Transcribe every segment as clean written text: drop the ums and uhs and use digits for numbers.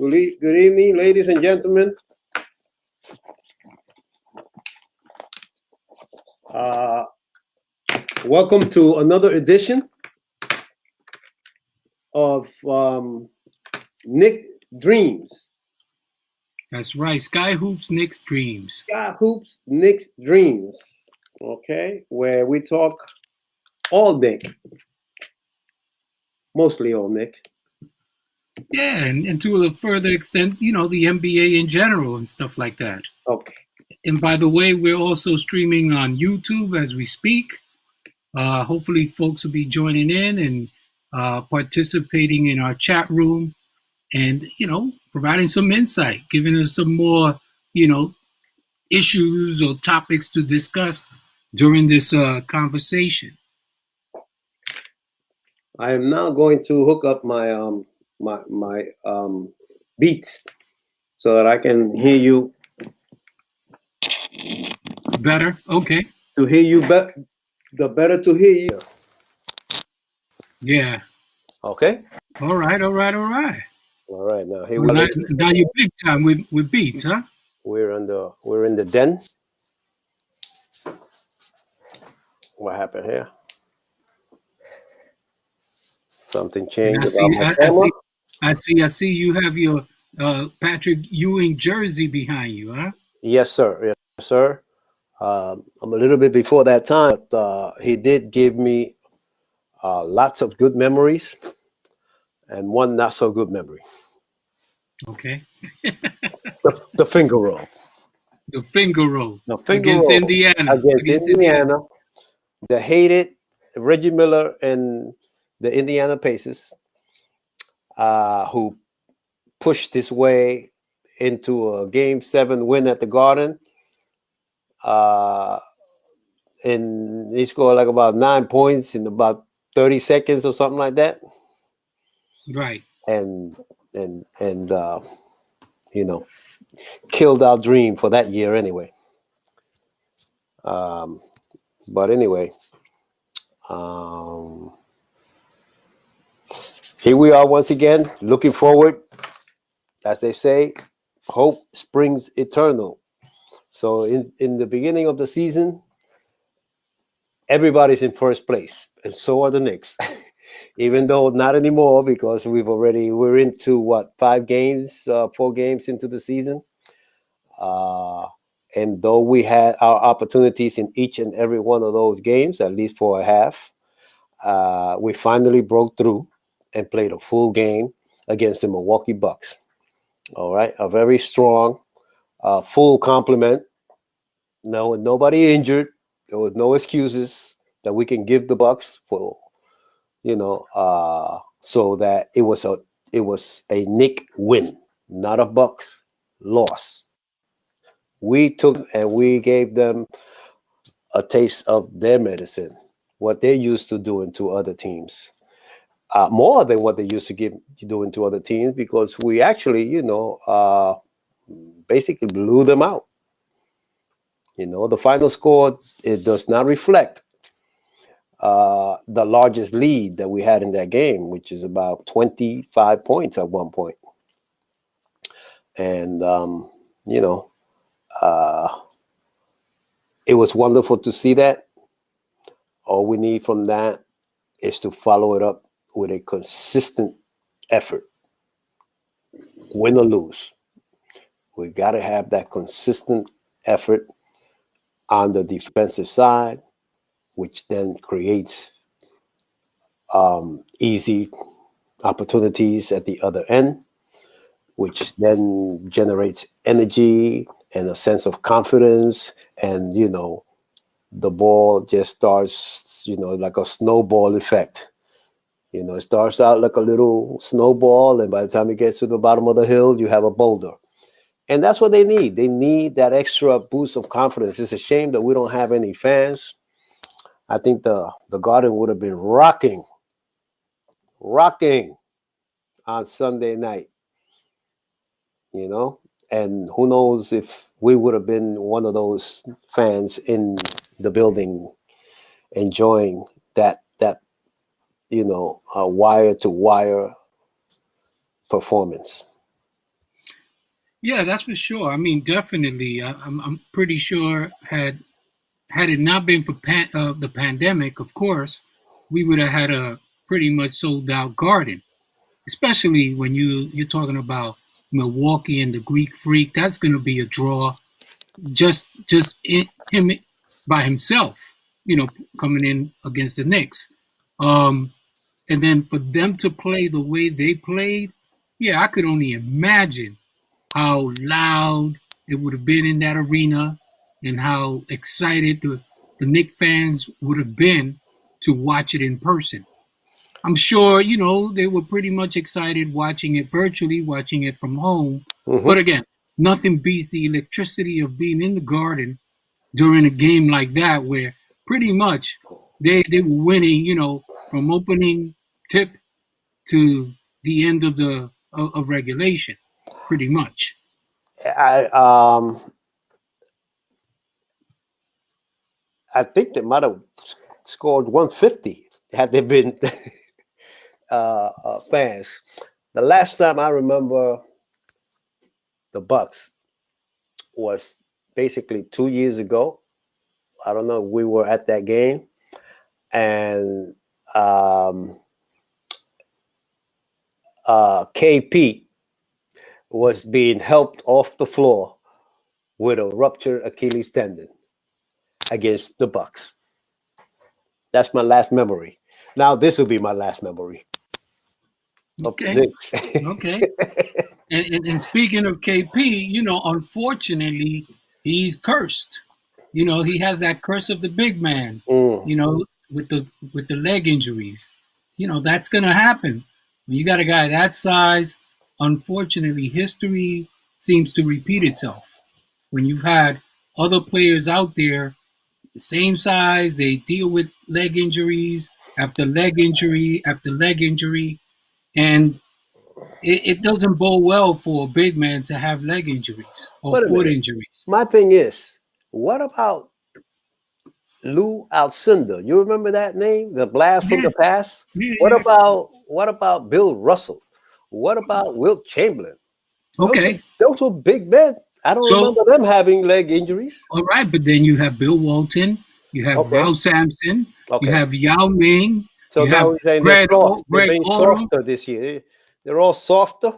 Good evening, ladies and gentlemen. Welcome to another edition of Nick Dreams. That's right. SkyHoops, Knicks Dreams. SkyHoops, Nick's Dreams. Okay, where we talk all Nick. Mostly all Nick. Yeah, and to a further extent, the NBA in general and stuff like that. Okay. And by the way, we're also streaming on YouTube as we speak. Hopefully folks will be joining in and participating in our chat room and, providing some insight, giving us some more, issues or topics to discuss during this conversation. I am now going to hook up my my beats so that I can hear you better. Okay. To hear you the better to hear you. Yeah. Okay. All right. All right. Now here we go. Now you're big time with beats, huh? We're in the den. What happened here? Something changed about my camera. I see you have your Patrick Ewing jersey behind you, huh? Yes, sir. I'm a little bit before that time, but he did give me lots of good memories and one not so good memory. Okay. the finger roll. The finger roll. Against roll. Indiana. Against Indiana. The hated Reggie Miller and the Indiana Pacers, who pushed his way into a Game 7 win at the Garden. And he scored like about 9 points in about 30 seconds or something like that. Right. And killed our dream for that year anyway. But anyway, here we are once again, looking forward. As they say, hope springs eternal. So in the beginning of the season, everybody's in first place, and so are the Knicks. Even though not anymore, because we're into 4 games into the season. And though we had our opportunities in each and every one of those games, at least for a half, we finally broke through and played a full game against the Milwaukee Bucks. All right, a very strong, full complement. No, nobody injured. There was no excuses that we can give the Bucks for, so that it was a Knick win, not a Bucks loss. We took and we gave them a taste of their medicine, what they're used to doing to other teams, more than what they used to doing to other teams, because we actually, basically blew them out. The final score, it does not reflect the largest lead that we had in that game, which is about 25 points at one point. And, it was wonderful to see that. All we need from that is to follow it up with a consistent effort, win or lose. We got to have that consistent effort on the defensive side, which then creates easy opportunities at the other end, which then generates energy and a sense of confidence. And, the ball just starts, like a snowball effect. It starts out like a little snowball, and by the time it gets to the bottom of the hill, you have a boulder. And that's what they need. They need that extra boost of confidence. It's a shame that we don't have any fans. I think the Garden would have been rocking on Sunday night, and who knows if we would have been one of those fans in the building enjoying that wire to wire performance. Yeah, that's for sure. I mean, definitely. I'm pretty sure had it not been for the pandemic, of course, we would have had a pretty much sold out Garden. Especially when you're talking about Milwaukee and the Greek Freak. That's going to be a draw. Him by himself. Coming in against the Knicks. Um, and then for them to play the way they played, yeah, I could only imagine how loud it would have been in that arena and how excited the Knicks fans would have been to watch it in person. I'm sure, they were pretty much excited watching it virtually, watching it from home. But Hmm. again, nothing beats the electricity of being in the Garden during a game like that where pretty much they were winning, from opening tip to the end of regulation, pretty much. I I think they might have scored 150 had they been fans. The last time I remember the Bucks was basically 2 years ago. I don't know. We were at that game, and um, KP was being helped off the floor with a ruptured Achilles tendon against the Bucks. That's my last memory. Now this will be my last memory of the Okay, Knicks. okay. And speaking of KP, unfortunately, he's cursed. He has that curse of the big man. Mm. With the leg injuries. That's gonna happen when you got a guy that size. Unfortunately, history seems to repeat itself. When you've had other players out there the same size, they deal with leg injuries after leg injury after leg injury, and it doesn't bode well for a big man to have leg injuries or Wait a foot minute. injuries. My thing is, what about Lou Alcindor? You remember that name? The blast from Yeah, the past? yeah, What yeah. about Bill Russell? What about Wilt Chamberlain? Okay, Those were big men. I don't so remember them having leg injuries. all right, but then you have Bill Walton, you have Okay. Ralph Sampson, you Okay. have Yao Ming, So you now have we're saying they're soft. They're Greg being Oden. softer this year. They're all softer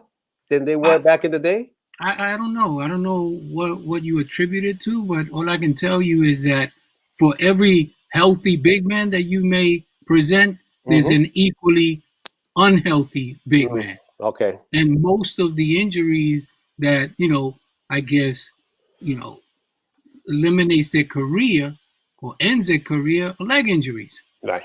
than they were I, back in the day. I don't know. I don't know what you attribute it to, but all I can tell you is that for every healthy big man that you may present, there's Mm-hmm. an equally unhealthy big man. Okay. And most of the injuries that, I guess, you know, eliminates their career or ends their career are leg injuries. Right.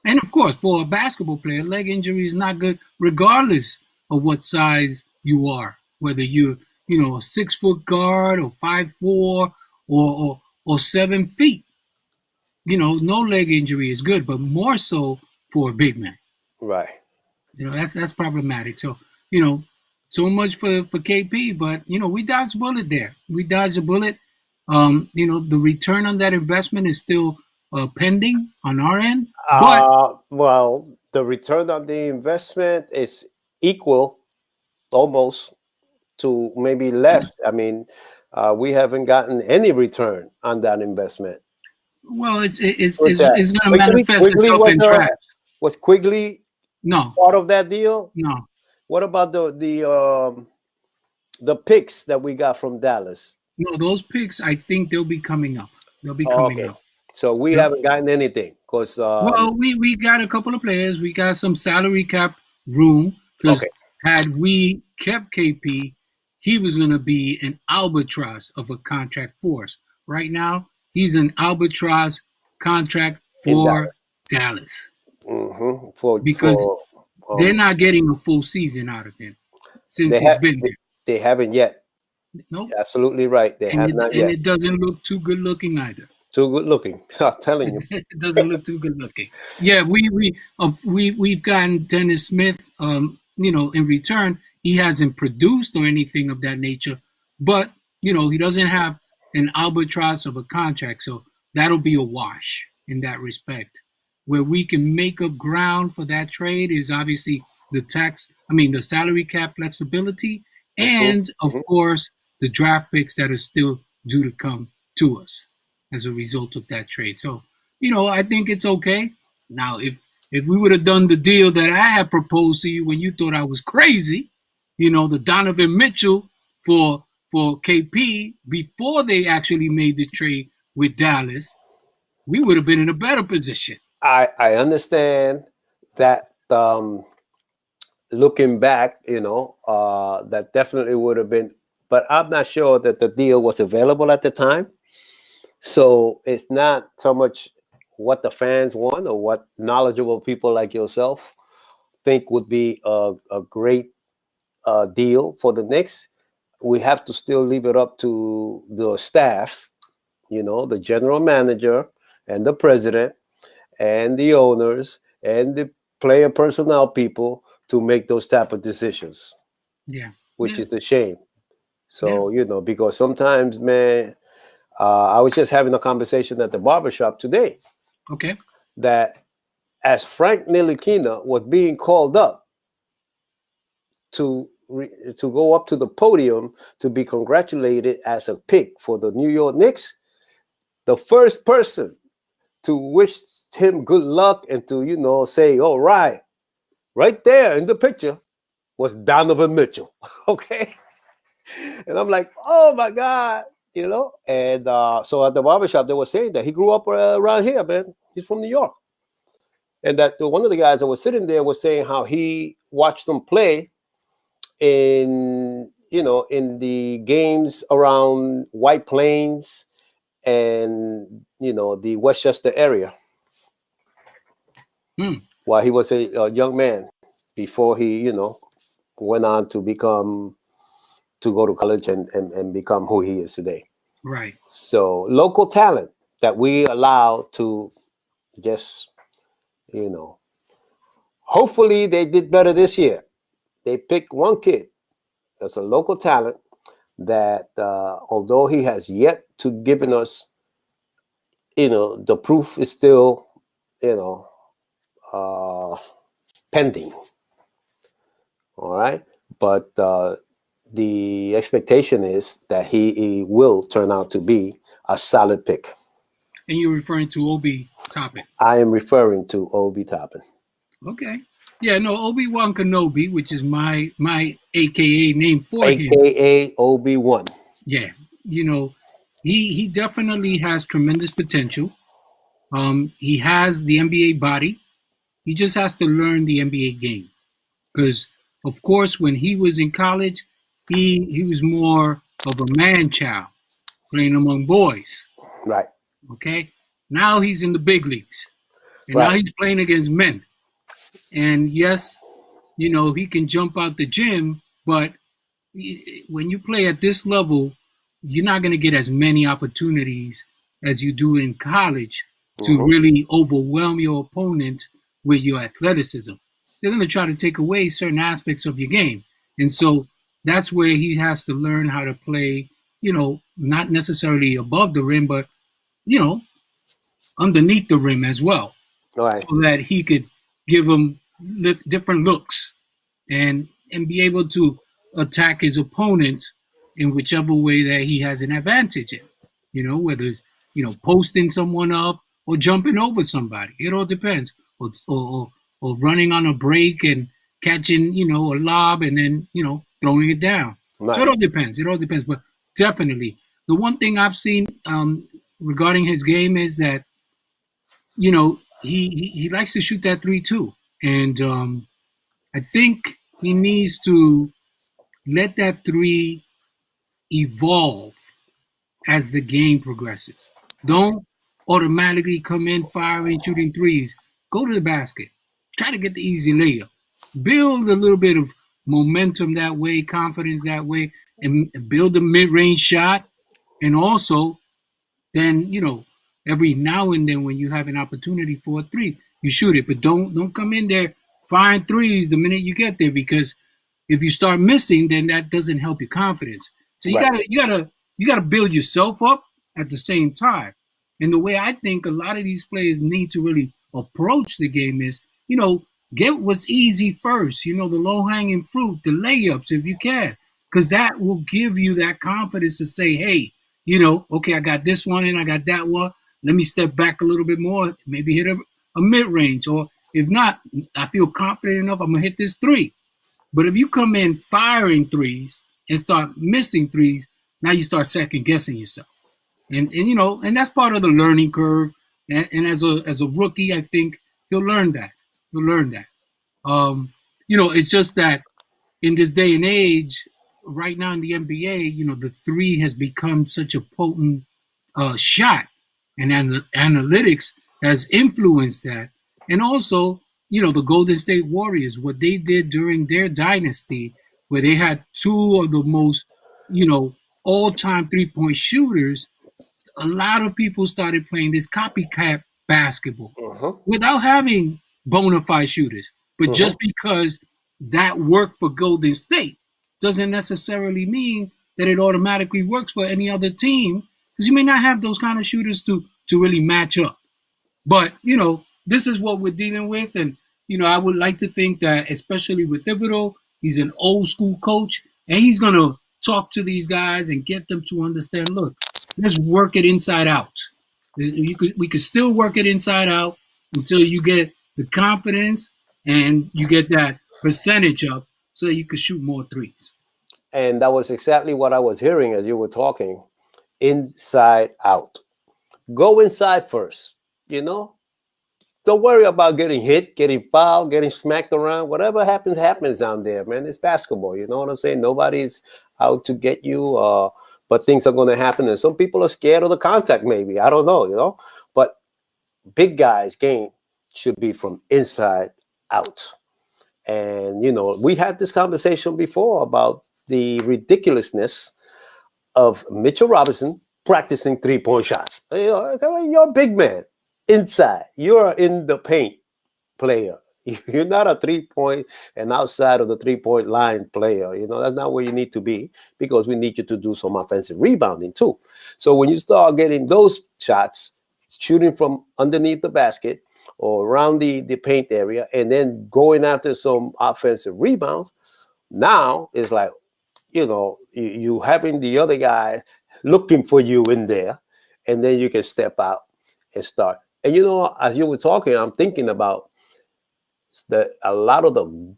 And of course, for a basketball player, leg injury is not good regardless of what size you are, whether you're, a 6 foot guard or 5'4" or 7 feet. No leg injury is good, but more so for a big man. Right. That's problematic. So, you know, so much for KP, but we dodged a bullet there. We dodged a bullet. The return on that investment is still pending on our end, but Well, the return on the investment is equal almost to maybe less. I mean, we haven't gotten any return on that investment. well, it's What's it's, that? it's going to Quigley? manifest Quigley itself in traps. was Quigley No, part of that deal? no, What about the picks that we got from Dallas? no. Those picks, I think they'll be coming up. They'll be Oh, coming okay, up. so we They'll, haven't gotten anything because Well, we got a couple of players. We got some salary cap room because okay, had we kept KP, he was going to be an albatross of a contract for us. Right now, he's an albatross contract in for Dallas. Dallas because For they're um not getting a full season out of him since they he's have been there. they haven't yet. Nope, Absolutely right. They and have it not and yet. it doesn't look too good looking either. Too good looking. I'm telling you. It doesn't look too good looking. Yeah, we've gotten Dennis Smith. In return, he hasn't produced or anything of that nature, but he doesn't have an albatross of a contract, so that'll be a wash in that respect. Where we can make up ground for that trade is obviously the salary cap flexibility Mm-hmm. and of Mm-hmm. course the draft picks that are still due to come to us as a result of that trade. So, I think it's okay. Now, if we would have done the deal that I had proposed to you when you thought I was crazy, the Donovan Mitchell for KP before they actually made the trade with Dallas, we would have been in a better position. I understand that. Looking back, that definitely would have been, but I'm not sure that the deal was available at the time. So it's not so much what the fans want or what knowledgeable people like yourself think would be a great deal for the Knicks. We have to still leave it up to the staff, the general manager and the president and the owners and the player personnel people to make those type of decisions, Yeah. which Yeah. is a shame. Yeah. So, because sometimes, man, I was just having a conversation at the barbershop today Okay. that as Frank Ntilikina was being called up to to go up to the podium to be congratulated as a pick for the New York Knicks, the first person to wish him good luck and to, say, all right there in the picture was Donovan Mitchell. Okay. And I'm like, oh my God, And so at the barbershop, they were saying that he grew up around here, man. He's from New York. And that one of the guys that was sitting there was saying how he watched them play in the games around White Plains and, the Westchester area Hmm. while he was a young man before he, went on to go to college and become who he is today. Right. So local talent that we allow to just, you know, hopefully they did better this year. They picked one kid that's a local talent that, although he has yet to given us, the proof is still, you know, uh, pending. All right, but the expectation is that he will turn out to be a solid pick. And you're referring to Obi Toppin. I am referring to Obi Toppin, Okay. Yeah, no, Obi-Wan Kenobi, which is my AKA name for him. aka Obi-Wan. Yeah. You know, he definitely has tremendous potential. He has the NBA body. He just has to learn the NBA game. Because of course when he was in college, he was more of a man child playing among boys. Right, Okay. Now he's in the big leagues. And now right, he's playing against men. And yes, he can jump out the gym, but when you play at this level, you're not going to get as many opportunities as you do in college to hmm, really overwhelm your opponent with your athleticism. They're going to try to take away certain aspects of your game. And so that's where he has to learn how to play, not necessarily above the rim, but, you know, underneath the rim as well, so right, that he could give them different looks and be able to attack his opponent in whichever way that he has an advantage in. Whether it's posting someone up or jumping over somebody. It all depends. Or running on a break and catching a lob and then throwing it down. So it right, all depends. It all depends. But definitely, the one thing I've seen regarding his game is that he likes to shoot that three too, and I think he needs to let that three evolve as the game progresses. Don't automatically come in firing, shooting threes. Go to the basket. Try to get the easy layup. Build a little bit of momentum that way, confidence that way, and build a mid range shot. And also, then every now and then when you have an opportunity for a three, you shoot it. But don't come in there firing threes the minute you get there, because if you start missing, then that doesn't help your confidence. So you right, gotta build yourself up at the same time. And the way I think a lot of these players need to really approach the game is, get what's easy first. The low hanging fruit, the layups if you can. because that will give you that confidence to say, hey, okay, I got this one and I got that one. Let me step back a little bit more, maybe hit a mid range, or if not, I feel confident enough, I'm gonna hit this three. But if you come in firing threes and start missing threes, now you start second guessing yourself, and that's part of the learning curve. And as a rookie, I think he'll learn that. He'll learn that. It's just that in this day and age, right now in the NBA, the three has become such a potent shot, and analytics has influenced that. And also, the Golden State Warriors, what they did during their dynasty, where they had two of the most, all-time three-point shooters, a lot of people started playing this copycat basketball Uh-huh. without having bona fide shooters. But Uh-huh. just because that worked for Golden State doesn't necessarily mean that it automatically works for any other team, because you may not have those kind of shooters to really match up. But this is what we're dealing with, and I would like to think that, especially with Thibodeau, he's an old school coach, and he's gonna talk to these guys and get them to understand. Look, let's work it inside out. We could still work it inside out until you get the confidence and you get that percentage up, so that you could shoot more threes. And that was exactly what I was hearing as you were talking. Inside out. Go inside first. You know, don't worry about getting hit, getting fouled, getting smacked around. Whatever happens, happens down there, man. It's basketball. You know what I'm saying? Nobody's out to get you, but things are going to happen. And some people are scared of the contact, maybe. I don't know. But big guys' game should be from inside out. And, we had this conversation before about the ridiculousness of Mitchell Robinson practicing three-point shots. You're a big man inside. You're in the paint player. You're not a three-point and outside of the three-point line player. That's not where you need to be, because we need you to do some offensive rebounding too. So when you start getting those shots, shooting from underneath the basket or around the paint area, and then going after some offensive rebounds, now it's like, you having the other guy looking for you in there, and then you can step out and start. And as you were talking, I'm thinking about that a lot of the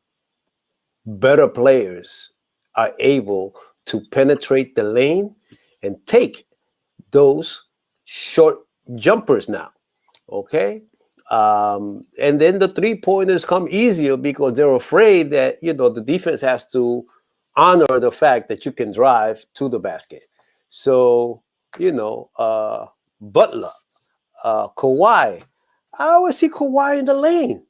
better players are able to penetrate the lane and take those short jumpers now. Okay. And then the 3-pointers come easier because they're afraid that, the defense has to honor the fact that you can drive to the basket. So, Butler, Kawhi, I always see Kawhi in the lane.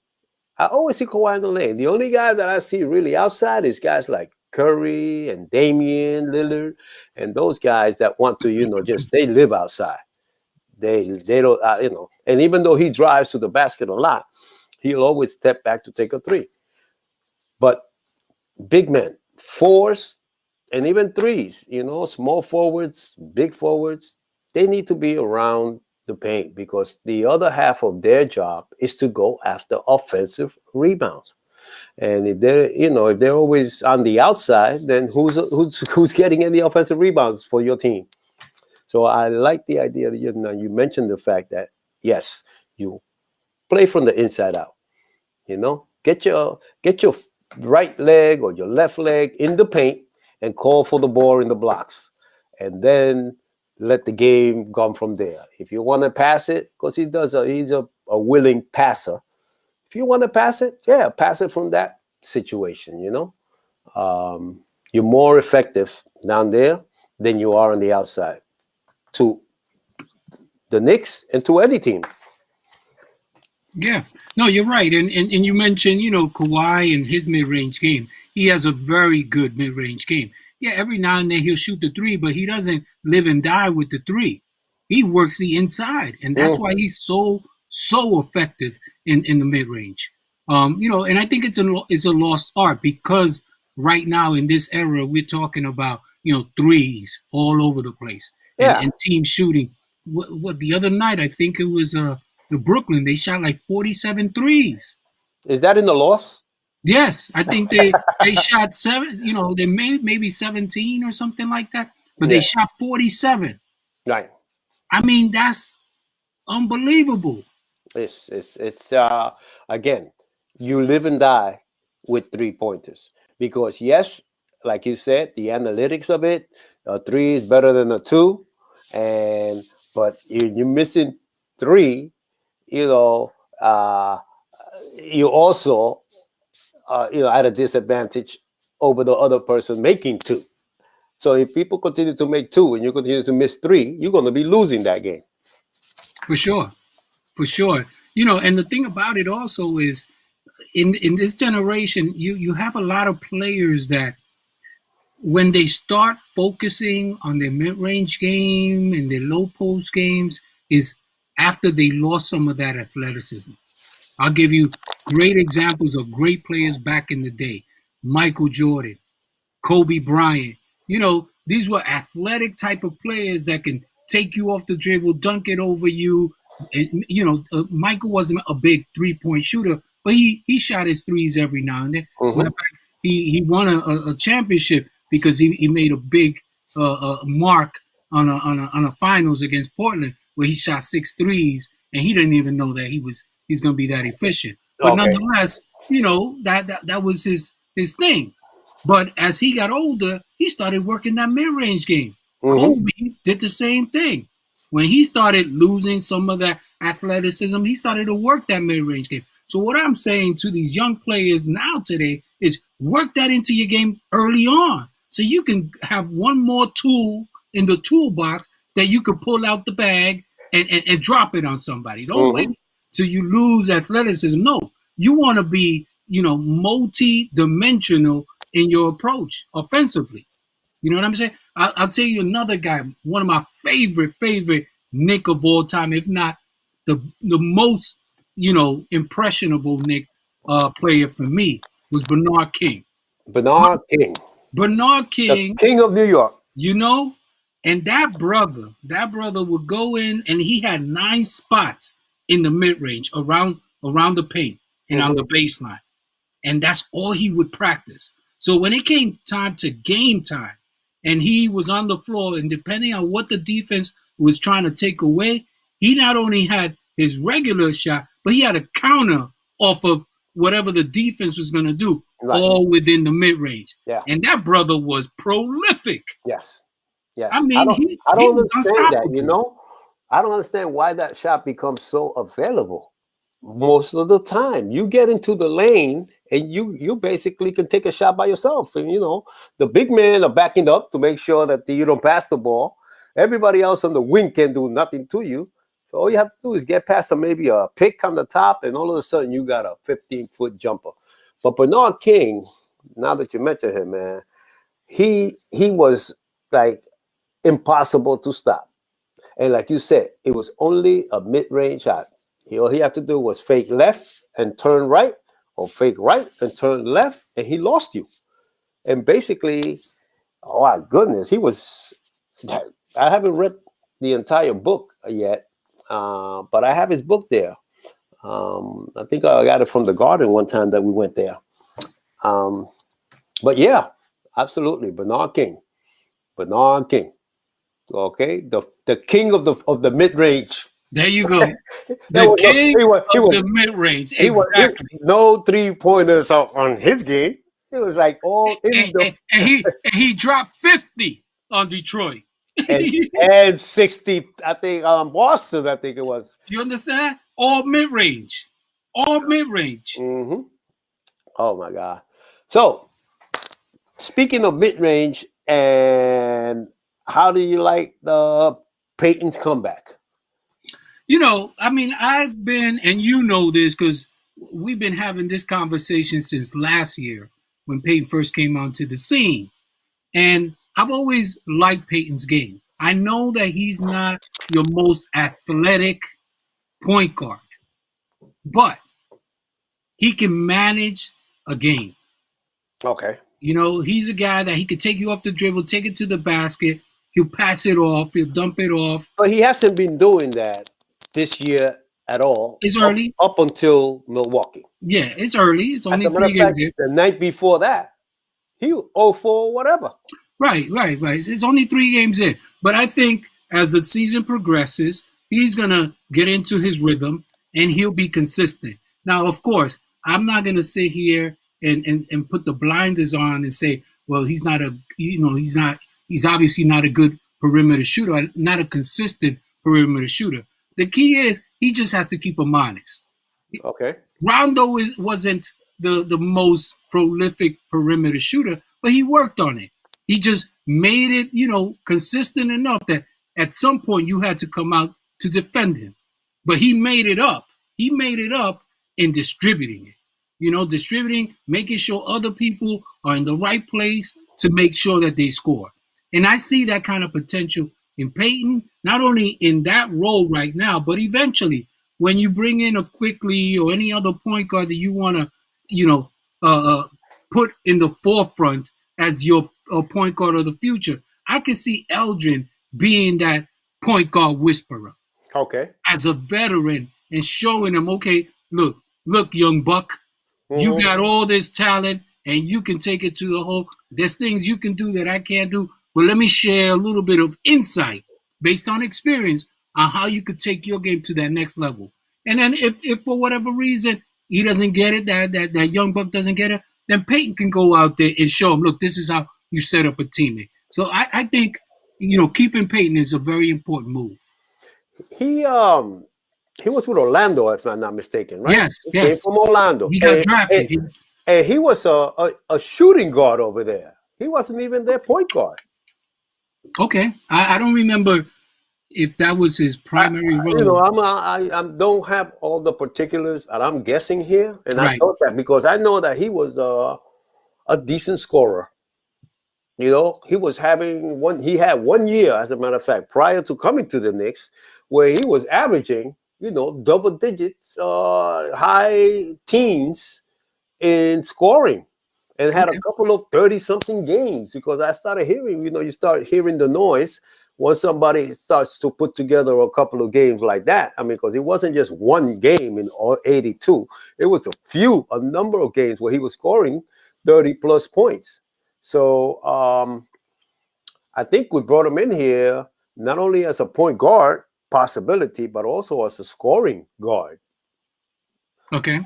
The only guy that I see really outside is guys like Curry and Damian Lillard, and those guys that want to, they live outside. They don't, and even though he drives to the basket a lot, he'll always step back to take a three. But big men, fours, and even threes, small forwards, big forwards, they need to be around the paint, because the other half of their job is to go after offensive rebounds. And if they're always on the outside, then who's getting any offensive rebounds for your team? So I like the idea that you mentioned the fact that, yes, you play from the inside out. Get your right leg or your left leg in the paint and call for the ball in the blocks, and then let the game come from there. If you want to pass it, because he's a willing passer. If you want to pass it, pass it from that situation. You're more effective down there than you are on the outside, to the Knicks and to any team. Yeah, no, you're right, and you mentioned Kawhi and his mid range game. He has a very good mid range game. Yeah, every now and then he'll shoot the three, but he doesn't live and die with the three. He works the inside, and that's why he's so effective in the mid range. And I think it's a lost art, because right now in this era we're talking about threes all over the place, and team shooting. What the other night, I think it was the Brooklyn, they shot like 47 threes. Is that in the loss? Yes, I think they shot seven. They made maybe 17 or something like that, but they Yeah, shot 47. right. I mean, that's unbelievable. It's again, you live and die with 3 pointers because yes, like you said, the analytics of it, a three is better than a two, and but you're missing three. You know, you also at a disadvantage over the other person making two. So if people continue to make two and you continue to miss three, you're going to be losing that game. For sure, for sure. And the thing about it also is in this generation, you have a lot of players that when they start focusing on their mid-range game and their low post games is after they lost some of that athleticism. I'll give you great examples of great players back in the day. Michael Jordan, Kobe Bryant. These were athletic type of players that can take you off the dribble, dunk it over you. And, Michael wasn't a big 3-point shooter, but he shot his threes every now and then. Matter Mm-hmm. of fact, he won a championship because he made a big mark on a finals against Portland where he shot six threes and he didn't even know that he's going to be that efficient. But Okay. nonetheless, that was his thing. But as he got older, he started working that mid-range game. Mm-hmm. Kobe did the same thing. When he started losing some of that athleticism, he started to work that mid-range game. So what I'm saying to these young players now today is work that into your game early on. So you can have one more tool in the toolbox that you can pull out the bag and drop it on somebody. Don't wait Mm-hmm. till you lose athleticism. No, you want to be, multi-dimensional in your approach offensively. You know what I'm saying? I'll tell you another guy, one of my favorite Nick of all time, if not the most, impressionable Nick player for me was Bernard King. Bernard King, Bernard the King, king of New York. you know, and that brother would go in and he had 9 spots in the mid range around the paint and on Mm-hmm. the baseline. And that's all he would practice. So when it came time to game time and he was on the floor, and depending on what the defense was trying to take away, he not only had his regular shot, but he had a counter off of whatever the defense was going to do, Right. all within the mid range. Yeah. And that brother was prolific. Yes. I Yes. I mean, don't. he, I he don't was understand that. unstoppable. I don't understand why that shot becomes so available. Most of the time, you get into the lane and you basically can take a shot by yourself. And the big men are backing up to make sure that you don't pass the ball. Everybody else on the wing can do nothing to you. So all you have to do is get past maybe a pick on the top, and all of a sudden you got a 15-foot jumper. But Bernard King, now that you mention him, man, he was like impossible to stop. And like you said, it was only a mid-range shot. All he had to do was fake left and turn right, or fake right and turn left, and he lost you. And basically, oh my goodness, he was. I haven't read the entire book yet, but I have his book there. I think I got it from the garden one time that we went there. Um, but yeah, absolutely, Bernard King. Bernard King. Okay, the king of the mid range. There you go. There The was no, king he was he of was the mid range. he was Exactly. no 3 pointers on his game. It was like all in the And he dropped 50 on Detroit. and and 60. I think Boston. I think it was. You understand? All mid range. All mid range. Hmm. Oh my God. So speaking of mid range, and how do you like the Peyton's comeback? I mean, I've been, and you know this because we've been having this conversation since last year when Peyton first came onto the scene. And I've always liked Peyton's game. I know that he's not your most athletic point guard, but he can manage a game. Okay. He's a guy that he could take you off the dribble, take it to the basket. He'll pass it off. He'll dump it off. But he hasn't been doing that this year at all It's early. up until Milwaukee. Yeah, it's early. It's As only a matter three of games fact, in. the night before that, he 0 for whatever. Right. It's only 3 games in. But I think as the season progresses, he's going to get into his rhythm and he'll be consistent. Now, of course, I'm not going to sit here and put the blinders on and say, well, he's obviously not a good perimeter shooter, not a consistent perimeter shooter. The key is he just has to keep him honest. Okay. Rondo wasn't the most prolific perimeter shooter, but he worked on it. He just made it, consistent enough that at some point you had to come out to defend him. But he made it up. He made it up in distributing it. Distributing, making sure other people are in the right place to make sure that they score. And I see that kind of potential in Peyton, not only in that role right now, but eventually when you bring in a Quickly or any other point guard that you want to, put in the forefront as your point guard of the future, I can see Eldrin being that point guard whisperer Okay. as a veteran and showing him, okay, look, young buck, you Mhm. got all this talent and you can take it to the whole. There's things you can do that I can't do, but let me share a little bit of insight based on experience on how you could take your game to that next level. And then if for whatever reason he doesn't get it, that young buck doesn't get it, then Peyton can go out there and show him, look, this is how you set up a teammate. So I think keeping Peyton is a very important move. He he was with Orlando, if I'm not mistaken, right? Yes, He came yes. from Orlando, He got drafted. and he was a shooting guard over there. He wasn't even their point guard. Okay. I don't remember if that was his primary role. I don't have all the particulars, but I'm guessing here, and I Right. thought that because I know that he was a decent scorer. He was having one. He had 1 year, as a matter of fact, prior to coming to the Knicks, where he was averaging, double digits, high teens in scoring, and had a Okay. couple of 30-something games. Because I started hearing, you start hearing the noise once somebody starts to put together a couple of games like that. I mean, because it wasn't just one game in all 82; it was a number of games where he was scoring 30 plus points. So I think we brought him in here not only as a point guard possibility, but also as a scoring guard. Okay.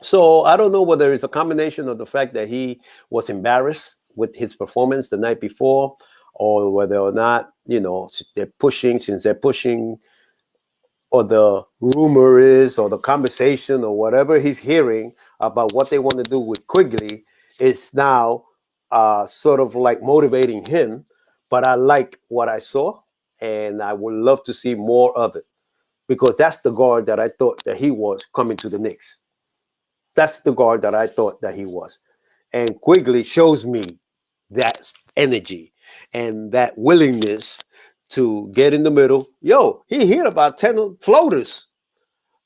So I don't know whether it's a combination of the fact that he was embarrassed with his performance the night before, or whether or not they're pushing, or the rumor is, or the conversation, or whatever he's hearing about what they want to do with Quigley is now sort of like motivating him. But I like what I saw, and I would love to see more of it, because that's the guard that I thought that he was coming to the Knicks. That's the guard that I thought that he was. And Quigley shows me that energy and that willingness to get in the middle. Yo, he hit about 10 floaters.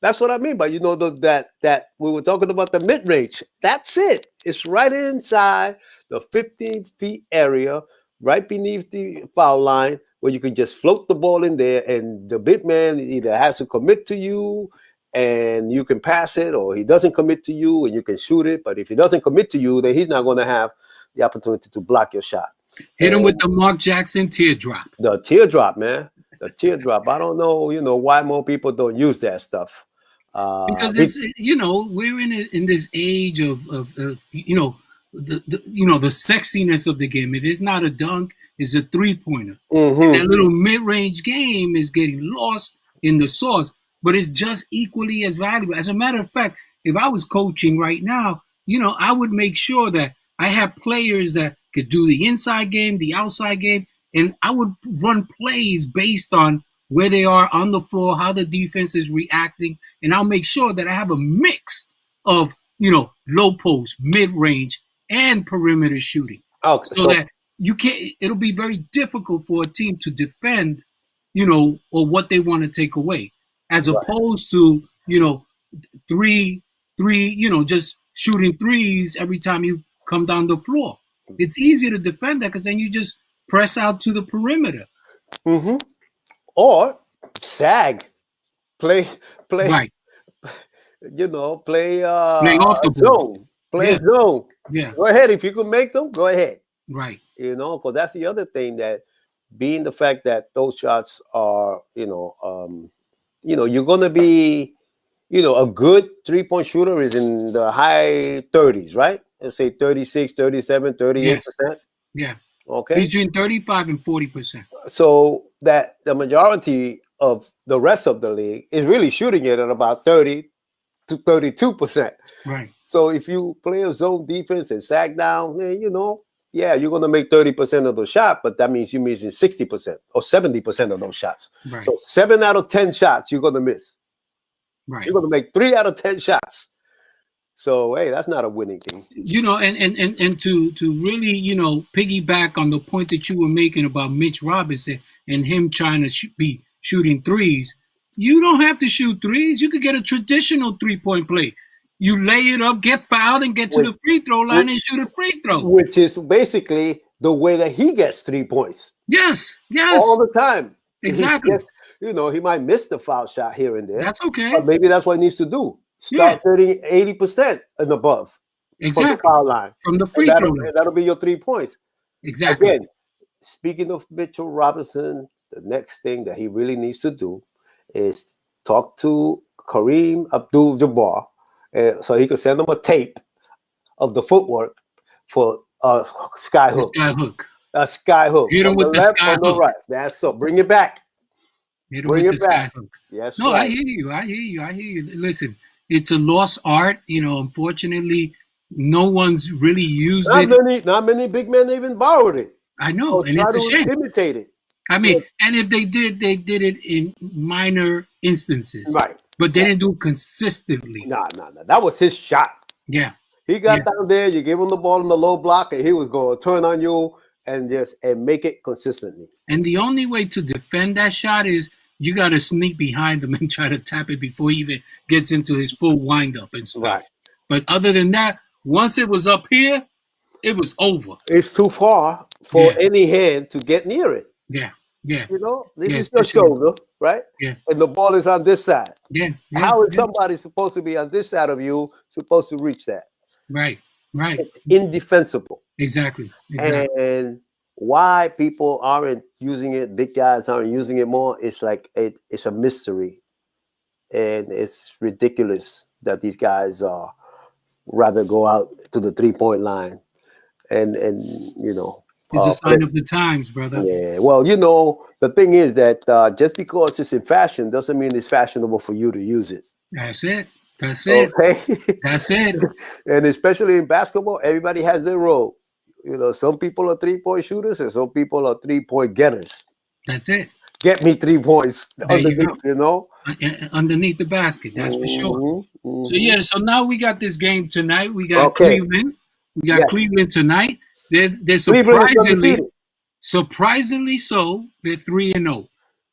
That's what I mean by, that we were talking about the mid-range. That's it. It's right inside the 15 feet area, right beneath the foul line, where you can just float the ball in there, and the big man either has to commit to you and you can pass it, or he doesn't commit to you and you can shoot it. But if he doesn't commit to you, then he's not going to have the opportunity to block your shot. Hit him with the Mark Jackson teardrop. The teardrop, man. The teardrop. I don't know, why more people don't use that stuff. Because it's we're in this age of the sexiness of the game. If it's not a dunk, it's a 3-pointer. That little mid-range game is getting lost in the sauce, but it's just equally as valuable. As a matter of fact, if I was coaching right now, I would make sure that I have players that could do the inside game, the outside game, and I would run plays based on where they are on the floor, how the defense is reacting, and I'll make sure that I have a mix of, low post, mid-range, and perimeter shooting. So that you can't, it'll be very difficult for a team to defend, or what they want to take away, as opposed to, three, just shooting threes every time you come down the floor. It's easier to defend that because then you just press out to the perimeter. Or sag, play, play, Right. play Playing off the ball. zone, play Yeah. zone. Yeah. Go ahead if you can make them. Go ahead. Right. Because that's the other thing, that being the fact that those shots are, you're gonna be, a good 3-point shooter is in the high 30s, right? Let's say 36, 37, Yes. 38%. Yeah. Okay. Between 35 and 40%. So that the majority of the rest of the league is really shooting it at about 30 to 32%. Right. So if you play a zone defense and sack down, you're going to make 30% of those shots, but that means you're missing 60% or 70% of those shots. Right. So 7 out of 10 shots you're going to miss. Right. You're going to make 3 out of 10 shots. So, hey, that's not a winning team. And to really, piggyback on the point that you were making about Mitch Robinson and him trying to be shooting threes, you don't have to shoot threes. You could get a traditional 3-point play. You lay it up, get fouled, and get to the free throw line and shoot a free throw. Which is basically the way that he gets 3 points. Yes. All the time. Exactly. Just, he might miss the foul shot here and there. That's okay. But maybe that's what he needs to do. Start 80% and above. Exactly. From the foul line. From the free throw line. That'll be your 3 points. Exactly. Again, speaking of Mitchell Robinson, the next thing that he really needs to do is talk to Kareem Abdul-Jabbar so he could send him a tape of the footwork for SkyHoops. SkyHook. Hit him with the SkyHook. Right. That's so. Bring it back. Hit him with the SkyHook. Yes. No, right. I hear you. Listen, it's a lost art. Unfortunately, no one's really used it. Not many big men even borrowed it. I know, and it's a shame. Imitate it. I mean, and if they did it in minor instances. Right. But they didn't do it consistently. No. That was his shot. Yeah. He got down there, you gave him the ball in the low block, and he was going to turn on you and make it consistently. And the only way to defend that shot is you got to sneak behind him and try to tap it before he even gets into his full windup and stuff. Right. But other than that, once it was up here, it was over. It's too far for any hand to get near it. Yeah. This is your shoulder, right? Yeah. And the ball is on this side. Yeah. How is somebody supposed to be on this side of you supposed to reach that? Right. It's indefensible. Exactly. And why people aren't using it, big guys aren't using it more, it's like it's a mystery. And it's ridiculous that these guys rather go out to the 3-point line and it's a sign of the times, brother. Yeah. Well, the thing is that just because it's in fashion doesn't mean it's fashionable for you to use it. That's it. Okay? That's it. And especially in basketball, everybody has their role. Some people are 3-point shooters and some people are 3-point getters. That's it. Get me 3 points underneath, underneath the basket. That's for sure. Mm-hmm. So now we got this game tonight. We got Cleveland. We got Cleveland tonight. They're surprisingly so. They're 3-0.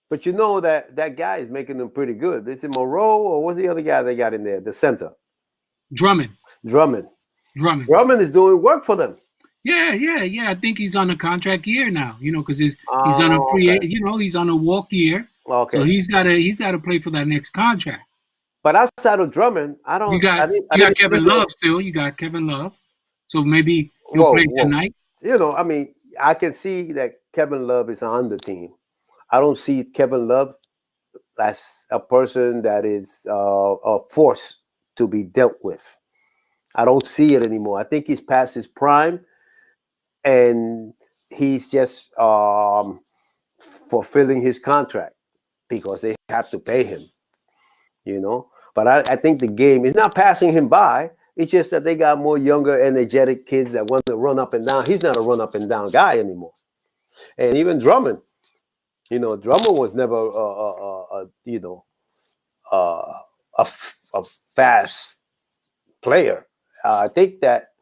But that guy is making them pretty good. Is it Moreau or what's the other guy they got in there? The center. Drummond is doing work for them. Yeah. I think he's on a contract year now. Because he's on a free. He's on a walk year. Okay. So he's got to play for that next contract. But outside of Drummond, I don't. You got Kevin Love still. You got Kevin Love. So maybe he'll play tonight. I can see that Kevin Love is on the team. I don't see Kevin Love as a person that is a force to be dealt with. I don't see it anymore. I think he's past his prime, and he's just fulfilling his contract because they have to pay him. But I think the game is not passing him by. It's just that they got more younger, energetic kids that want to run up and down. He's not a run up and down guy anymore. And even Drummond, Drummond was never a fast player. I think that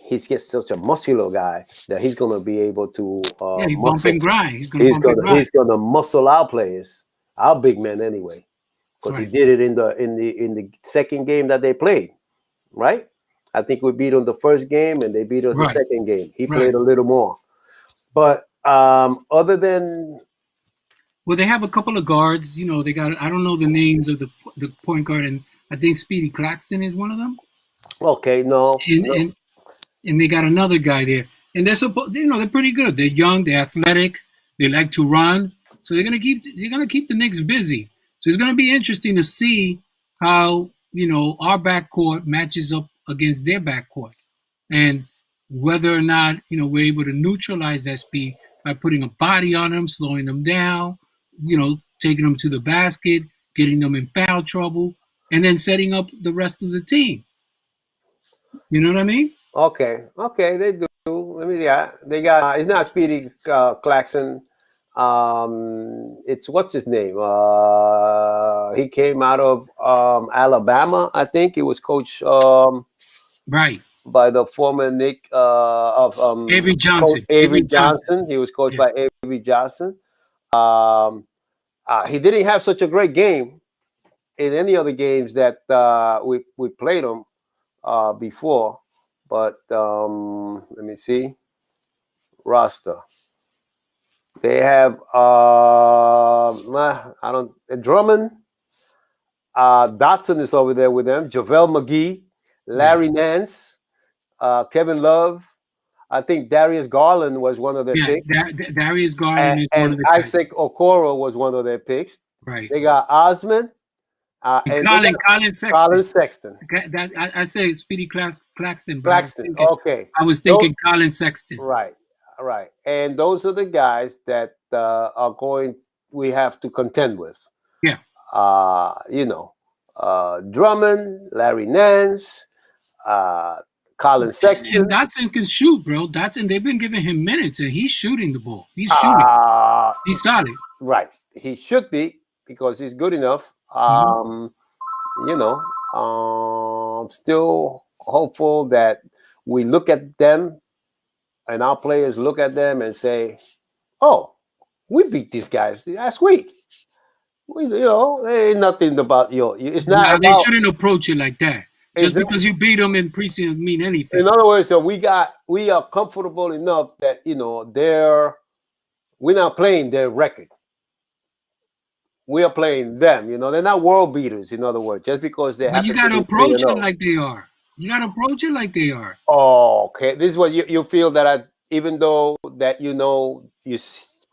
he's just such a muscular guy that he's going to be able to he bump and grind. He's going to muscle our players, our big men anyway. Because he did it in the second game that they played, right? I think we beat them the first game and they beat us the second game. He played a little more, but other than Well, they have a couple of guards. You know, they got, I don't know the names of the point guard, and I think Speedy Claxton is one of them. Okay, no, And no. and and they got another guy there, and they're supposed, you know, they're pretty good. They're young, they're athletic, they like to run, so they're gonna keep the Knicks busy. So it's gonna be interesting to see how, you know, our backcourt matches up against their backcourt, and whether or not, you know, we're able to neutralize that speed by putting a body on them, slowing them down, you know, taking them to the basket, getting them in foul trouble, and then setting up the rest of the team. You know what I mean? Okay, okay, they do. Let me, yeah, they got. It's not Speedy Claxton. It's what's his name? He came out of Alabama, I think. He was coached Right. by the former Nick of Avery Coach Johnson. Avery Avery Johnson. Johnson. He was coached Yeah. by Avery Johnson. Um, he didn't have such a great game in any other games that we played him before. But let me see roster. They have I don't Drummond, Dotson is over there with them. JaVale McGee, Yeah. Larry Nance, Kevin Love. I think Darius Garland was one of their Yeah. picks, Darius Garland is one and of the guys. Isaac Okoro was one of their picks. Right. They got Osman, And and they got Colin Sexton. Colin Sexton. That I say Speedy Claxton, but Claxton. Okay. I was Those, thinking Colin Sexton. right. Right. And those are the guys that are going. We have to contend with. Yeah. You know, Drummond, Larry Nance, Colin Sexton. And Dotson can shoot, bro. Dotson, they've been giving him minutes, and he's shooting the ball. He's shooting. He's solid. Right. He should be because he's good enough. You know, still hopeful that we look at them and our players look at them and say, "Oh, we beat these guys last week." You know, there ain't nothing about It's not Now, they about. shouldn't approach it like that. Just because you beat them in preseason doesn't mean anything. In other words, so we are comfortable enough that we're not playing their record. We are playing them. You know, they're not world beaters. In other words, just because they But happen you got to to be approach 3-0. it like they are. You got to approach it like they are. Oh, okay. This is what you feel that even though that you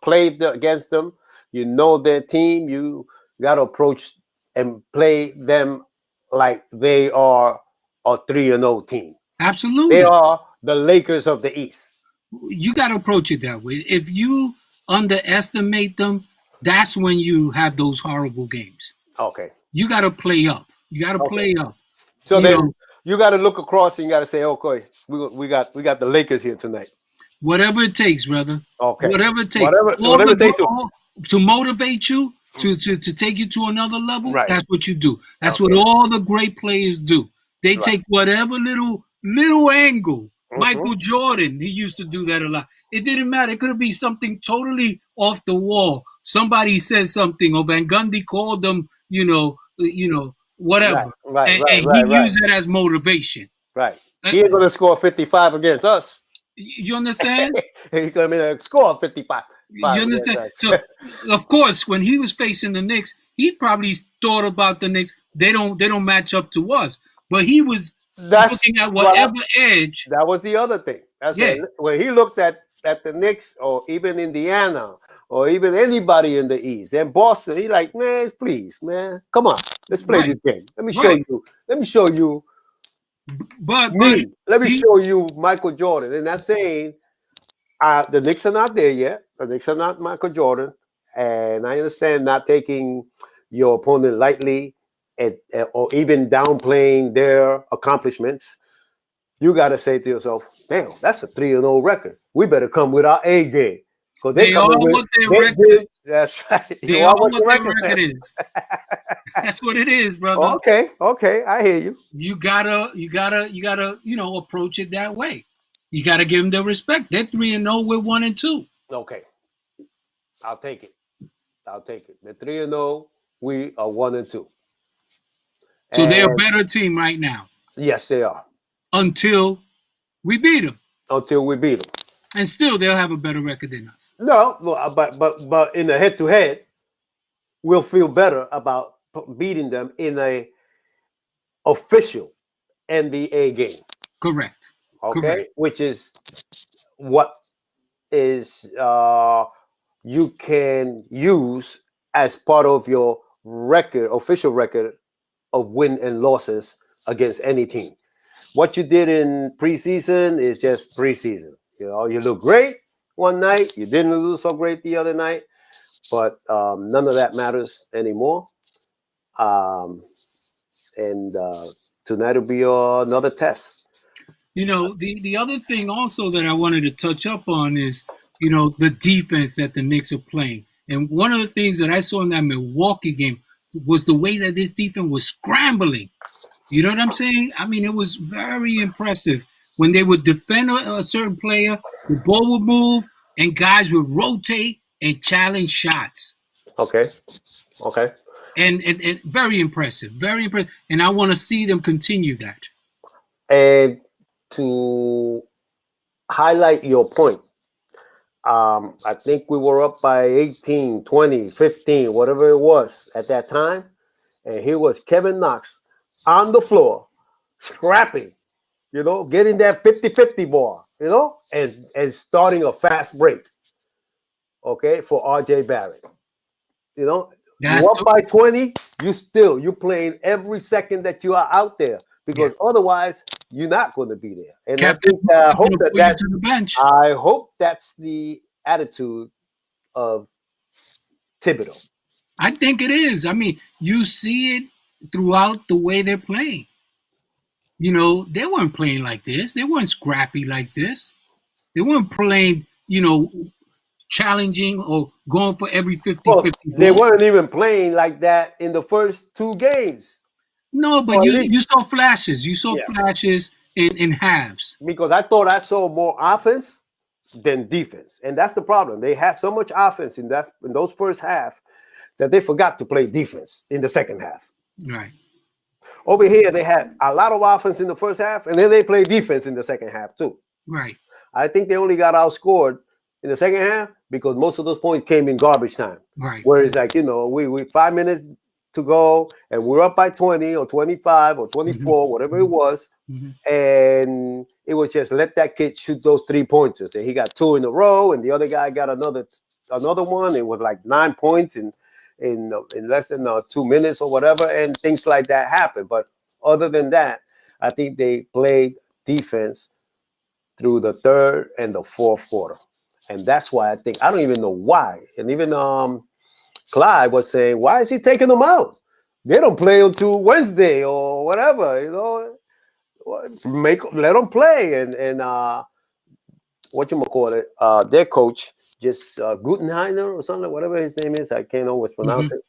played against them, you know their team, you got to approach and play them like they are a 3-0 team. Absolutely. They are the Lakers of the East. You got to approach it that way. If you underestimate them, that's when you have those horrible games. Okay. You got to play up. You got to play up. So then you got to look across and you got to say, okay, we got the Lakers here tonight. Whatever it takes, brother. Okay. Whatever it takes. Whatever it takes to motivate you, to take you to another level, right. That's what you do. That's what all the great players do. They take whatever little angle. Michael Jordan, he used to do that a lot. It didn't matter. It could be something totally off the wall. Somebody said something, or Van Gundy called them, whatever. Right. And he used it as motivation. Right. He ain't going to score 55 against us. You understand? He's going to score 55. You understand? So, of course, when he was facing the Knicks, he probably thought about the Knicks. They don't match up to us. But he was looking at whatever edge. That was the other thing. When he looked at the Knicks or even Indiana or even anybody in the East and Boston, he like, man, please, man, come on, let's play this game. Let me show you. Let me show you. Let me show you Michael Jordan. And I'm saying the Knicks are not there yet. The Knicks are not Michael Jordan. And I understand not taking your opponent lightly or even downplaying their accomplishments. You got to say to yourself, damn, that's a 3-0 record. We better come with our A game. They are what their record. That's right. They are what their record is. That's what it is, brother. Okay, I hear you. You gotta, approach it that way. You gotta give them their respect. They're 3-0. We're 1-2. Okay, I'll take it. The 3-0. We are 1-2. So they're a better team right now. Yes, they are. Until we beat them. And still, they'll have a better record than us. No, but in the head-to-head, will feel better about beating them in a official NBA game. Correct. Okay, Correct. which is what is you can use as part of your record, official record of win and losses against any team. What you did in preseason is just preseason. You know, you look great one night, you didn't look so great the other night, but none of that matters anymore. Um, and tonight will be another test. You know, the other thing also that I wanted to touch up on is, you know, the defense that the Knicks are playing. And one of the things that I saw in that Milwaukee game was the way that this defense was scrambling. You know what I'm saying? I mean, it was very impressive. When they would defend a certain player, the ball would move and guys would rotate and challenge shots. Okay, okay. And very impressive, very impressive. And I want to see them continue that. And to highlight your point, I think we were up by 18, 20, 15, whatever it was at that time. And here was Kevin Knox on the floor, scrapping, you know, getting that 50-50 ball, you know, and starting a fast break, okay, for RJ Barrett. You know, you That's up by 20, you playing every second that you are out there because otherwise you're not going to be there. And Captain. I hope Put you to the bench. I hope that's the attitude of Thibodeau. I think it is. I mean, you see it throughout the way they're playing. You know, they weren't playing like this. They weren't scrappy like this. They weren't playing, you know, challenging or going for every 50 Well, 50 they ball. weren't even playing like that in the first two games. No, but Or at you least, saw flashes. You saw yeah, flashes in halves. because I thought I saw more offense than defense, and that's the problem. They had so much offense in those first half that they forgot to play defense in the second half. Right. Over here, they had a lot of offense in the first half, and then they played defense in the second half too. Right. I think they only got outscored in the second half because most of those points came in garbage time. Right. Whereas, like, you know, we 5 minutes to go and we're up by 20 or 25 or 24, whatever it was. And it was just let that kid shoot those 3-pointers. And he got 2 in a row, and the other guy got another one. It was like 9 points in less than 2 minutes or whatever, and things like that happened. But other than that, I think they played defense through the third and the fourth quarter. And that's why I think, I don't even know why. And even Clyde was saying, why is he taking them out? They don't play until Wednesday or whatever, you know. Let them play. And whatchamacallit, their coach, just Gutenheimer or something, whatever his name is, I can't always pronounce it.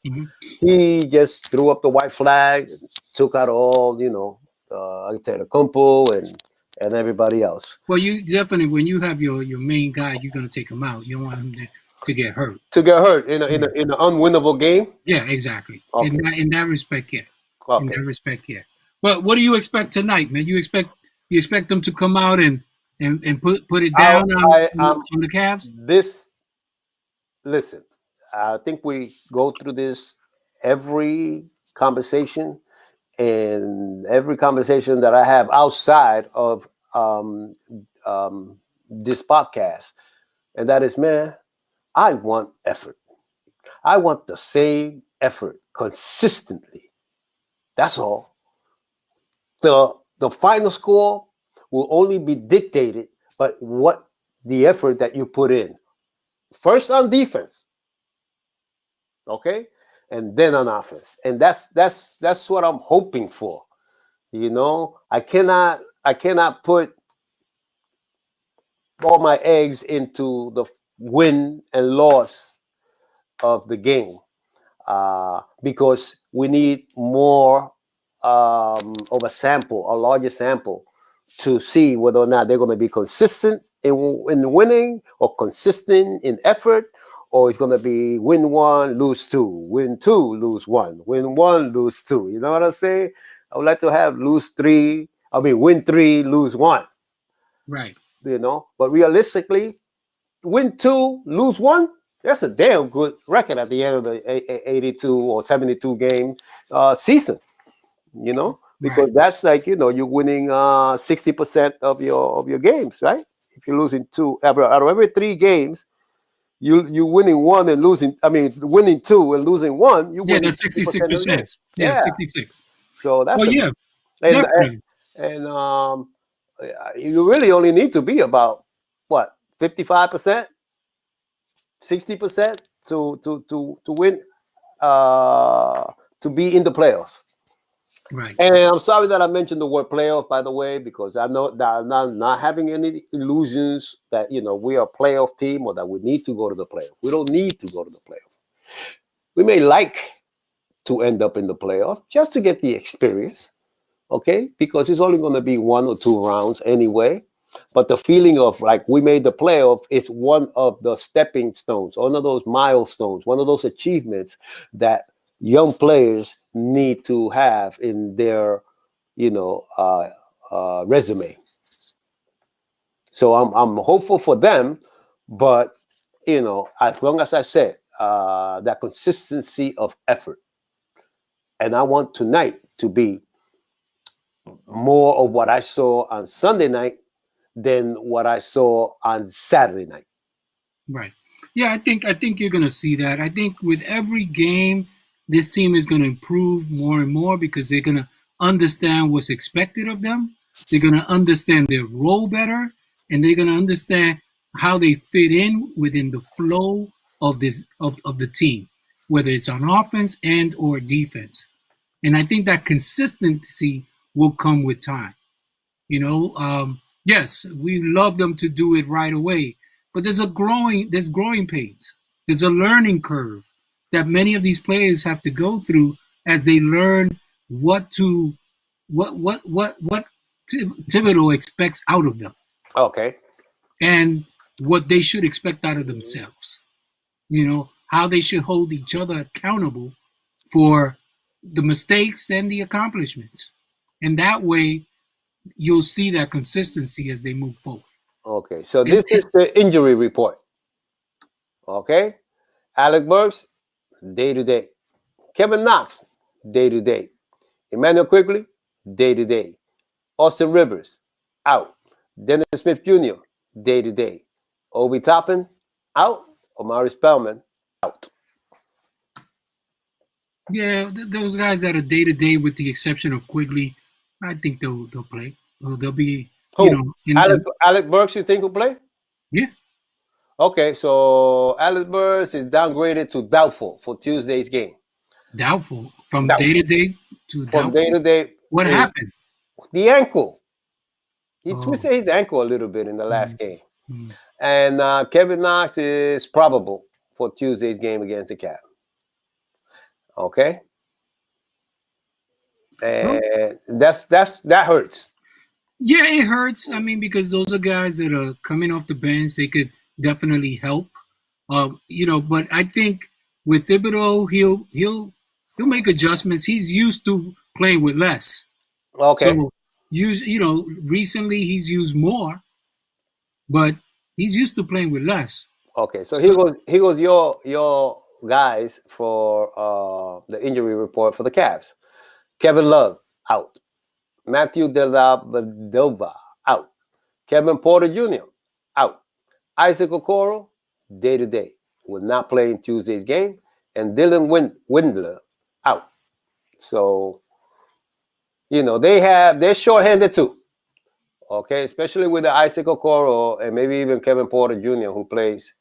He just threw up the white flag, took out all, you know, Antetokounmpo and everybody else. Well, you definitely, when you have your main guy, you're going to take him out. You don't want him to get hurt. To get hurt in an unwinnable game? Yeah, exactly. Okay. In that respect, yeah. Okay. In that respect, yeah. Well, what do you expect tonight, man? You expect them to come out and put it down on the Cavs? Listen, I think we go through this every conversation, and every conversation that I have outside of this podcast, and that is, man, I want effort. I want the same effort consistently. That's all. The final score will only be dictated by what the effort that you put in. First on defense, okay, and then on offense, and that's what I'm hoping for. You know, I cannot put all my eggs into the win and loss of the game because we need more of a sample, a larger sample, to see whether or not they're going to be consistent in winning, or consistent in effort, or it's going to be win 1, lose 2, win 2, lose 1, win 1, lose 2. You know what I'm saying? I would like to have win 3, lose 1. Right. You know, but realistically, win 2, lose 1. That's a damn good record at the end of the 82 or 72 game season. Right. Because that's like you're winning 60% of your games, right? If you're losing two out of every three games, you winning one and losing. I mean, winning two and losing one, you're Yeah, winning that's 60% of the game. 66%. Yeah, Yeah. 66. So Oh that's a yeah, and definitely. and you really only need to be about what 55%, 60% to win to be in the playoffs. Right. And I'm sorry that I mentioned the word playoff, by the way, because I know that I'm not having any illusions that we are a playoff team or that we need to go to the playoff. We don't need to go to the playoff. We may like to end up in the playoff just to get the experience, okay? Because it's only going to be one or two rounds anyway. But the feeling of like we made the playoff is one of the stepping stones, one of those milestones, one of those achievements that young players need to have in their, resume. So I'm hopeful for them, but as long as I said that consistency of effort, and I want tonight to be more of what I saw on Sunday night than what I saw on Saturday night. Right. Yeah, I think you're gonna see that. I think with every game, this team is gonna improve more and more because they're gonna understand what's expected of them. They're gonna understand their role better, and they're gonna understand how they fit in within the flow of the team, whether it's on offense and or defense. And I think that consistency will come with time. Yes, we love them to do it right away, but there's growing pains. There's a learning curve that many of these players have to go through as they learn what to what Thibodeau expects out of them Okay. and what they should expect out of themselves. How they should hold each other accountable for the mistakes and the accomplishments, and that way you'll see that consistency as they move forward. Okay. So And, this is the injury report. Okay. Alec Burks, day to day. Kevin Knox, day to day. Emmanuel Quigley, day to day. Austin Rivers, out. Dennis Smith Jr., day to day. Obi Toppin, out. Omari Spellman, out. yeah, those guys that are day to day, with the exception of Quigley, I think they'll play. They'll be, Who? Alec, in Alec Burks, you think will play? yeah, Okay, so Alec Burks is downgraded to doubtful for Tuesday's game. doubtful from day to Doubtful. day to From day doubtful. to day. What happened? The ankle. He Oh, twisted his ankle a little bit in the mm, last game. mm. And Kevin Knox is probable for Tuesday's game against the Cavs. Okay? Well, And that hurts. yeah, it hurts. I mean, because those are guys that are coming off the bench. They could definitely help. But I think with Thibodeau, he'll make adjustments. He's used to playing with less. Okay. So recently he's used more, but he's used to playing with less. Okay. So So here goes your guys for the injury report for the Cavs. Kevin Love out. Matthew Dellavedova out. Kevin Porter Jr. out. Isaac Okoro, day to day, will not play in Tuesday's game. And Dylan Windler out. So, they're shorthanded too. Okay, especially with the Isaac Okoro and maybe even Kevin Porter Jr., who plays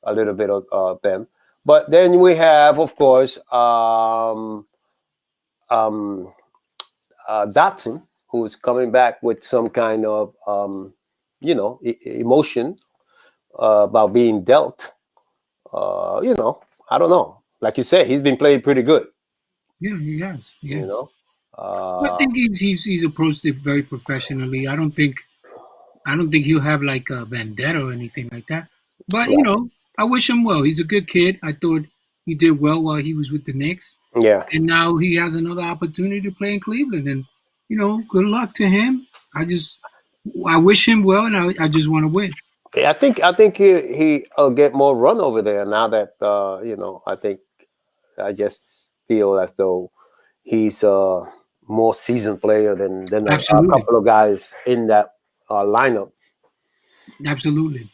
a little bit of them. But then we have, of course, Dotson, who's coming back with some kind of, emotion about being dealt. I don't know. Like you said, he's been playing pretty good. yeah, yes, You yes. know. I think he's approached it very professionally. I don't think he'll have like a vendetta or anything like that. But Right. I wish him well. He's a good kid. I thought he did well while he was with the Knicks, Yeah. and now he has another opportunity to play in Cleveland. And good luck to him. I wish him well, and I just want to win. I think he'll get more run over there now that I just feel as though he's a more seasoned player than a Absolutely, couple of guys in that lineup. absolutely.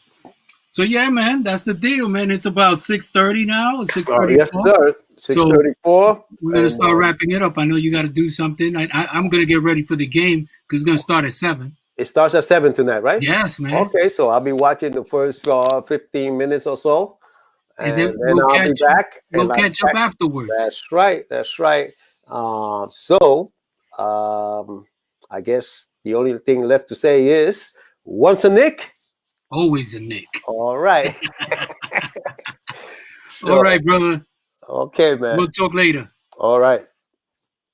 So yeah, man, that's the deal, man. It's about 6:30 now, six thirty Yes, four. sir. Six So thirty-four, we're gonna and start wrapping it up. I know you got to do something. I'm gonna get ready for the game because it's gonna start at 7. it starts at 7 tonight, right? Yes, man. Okay, so I'll be watching the first 15 minutes or so, And and then then I'll be back. we'll And catch up afterwards. that's right. That's right. So I guess the only thing left to say is once a Nick. Always a Nick. All right. All So, right, brother. okay, man. We'll talk later. All right.